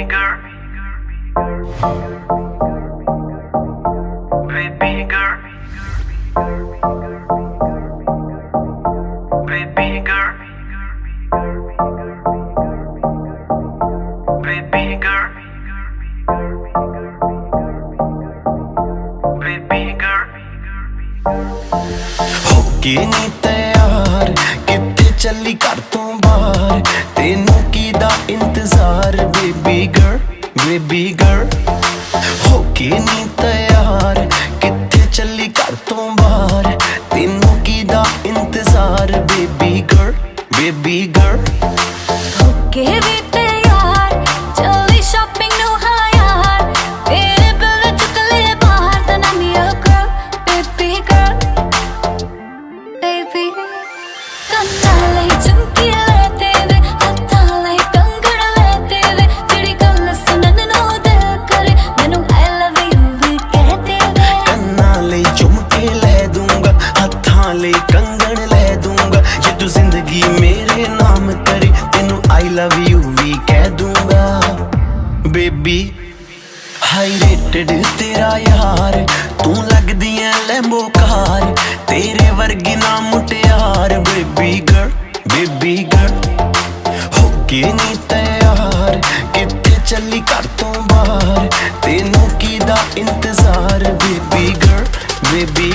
girl, baby girl, baby girl, baby girl, baby girl. होके नी तैयार कित्थे चली घर तो बाहर तेनू कीदा इंतजार बेबी गर्ल होके नी तैयार कित्थे चली घर तो बाहर तेनू कीदा इंतजार बेबी गर्ल होके भी तैयार चली शॉपिंग नू हाँ यार तेरे बिल चुक ले बाहर then I'm your girl baby girl baby ਕੰਨਾਂ ਲਈ ਝੁਮਕੀ ਲੈਤੇ ਵੇ ਹੱਥਾਂ ਲਈ ਕੰਗਣ ਲੈਤੇ ਵੇ ਜਿਹੜੀ ਗੱਲ ਸੁਣਨ ਨੂੰ ਦਿਲ ਕਰੇ ਮੈਨੂੰ I love you ਵੀ ਕਹਤੇ ਵੇ ਕੰਨਾਂ ਲਈ ਝੁਮਕੇ ਲੈ ਦੂੰਗਾ ਹੱਥਾਂ ਲਈ ਕੰਗਣ ਲੈ ਦੂੰਗਾ ਜੇ ਤੂੰ ਜ਼ਿੰਦਗੀ ਮੇਰੇ ਨਾਮ ਕਰੇ ਤੈਨੂੰ I love you ਵੀ ਕਹਿ ਦੂੰਗਾ ਬੇਬੀ ਹਾਈ ਰੇਟਡ ਤੇਰਾ ਯਾਰ ਤੂੰ ਲੱਗਦੀ ਐ ਲੈਂਬੋ ਕਾਰ ਤੇਰੇ ਵਰਗੀ ਨਾ ਮੁਟਿਆਰ ਬੇਬੀ गर्ल ਹੋਕੇ ਨੀ ਤੈयार ਕਿੱਥੇ ਚੱਲੀ ਘਰ ਤੋਂ ਬਾਹਰ ਤੈਨੂੰ ਕੀਦਾ ਇੰਤਜ਼ਾਰ ਬੇਬੀ गर्ल baby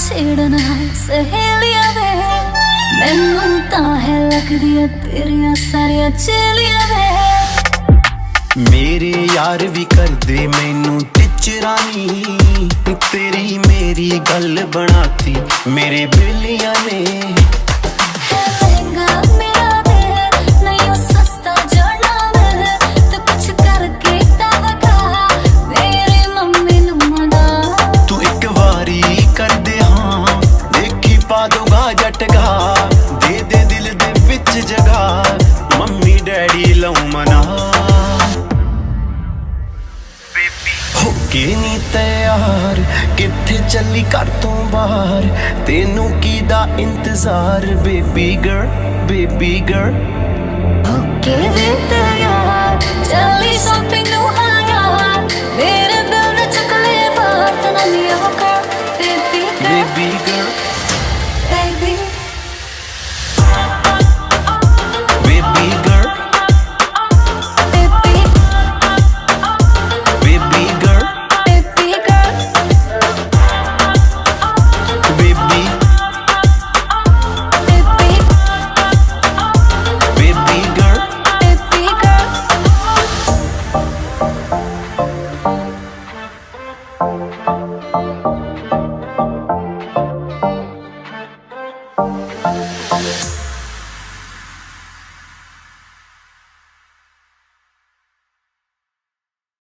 ਛੇੜਨਾ ਸਹੇਲੀਆਂ ਵੇ ਮੈਨੂੰ ਤਾਂ ਹੈ ਲੱਗਦੀਆਂ ਤੇਰੀਆਂ ਸਾਰੀਆਂ ਚੇਲੀਆਂ ਵੇ ਮੇਰੇ ਯਾਰ ਵੀ ਕਰਦੇ ਮੈਨੂੰ ਟਿਚਰਾਨੀ ਤੇਰੀ ਮੇਰੀ ਗੱਲ ਬਣਾਤੀ ਮੇਰੇ ਬੇਲੀਆਂ ਨੇ ਲਹਿੰਗਾ ਮੇਰਾ ਦਿਲ ਨਹੀਂ ਉਹ ਸਸਤਾ ਜਾਣਾ ਵੇ ਤੂੰ ਕੁਛ ਕਰਕੇ ਤਾਂ ਵਖਾ ਮੇਰੇ ਮੰਮੀ ਨੂੰ ਮਨਾ ਤੂੰ ਇੱਕ ਵਾਰੀ ਕਰਦੇ ਹਾਂ ਦੇਖੀ ਪਾ ਦੂੰਗਾ ਜਟਗਾ ਦੇ ਦਿਲ ਦੇ ਵਿੱਚ ਜਗਾ ਮੰਮੀ ਡੈਡੀ ਲਉ ਮਨਾ ਹੋਕੇ ਨੀ ਤੈयार ਕਿੱਥੇ ਚੱਲੀ ਘਰ ਤੋਂ ਬਾਹਰ ਤੈਨੂੰ ਕੀਦਾ ਇੰਤਜ਼ਾਰ ਬੇਬੀ गर्ल ਹੋਕੇ ਵੀ ਤੈयार ਚੱਲੀ ਸ਼ਾਪਿੰਗ ਨੂੰ ਹਾਂ ਯਾਰ ਮੇਰੇ ਬਿਲ ਚੁੱਕ ਲੈ ਬਾਹਰ ਤਾਂ ਨਹੀਂ ਉਹ ਕਰ baby girl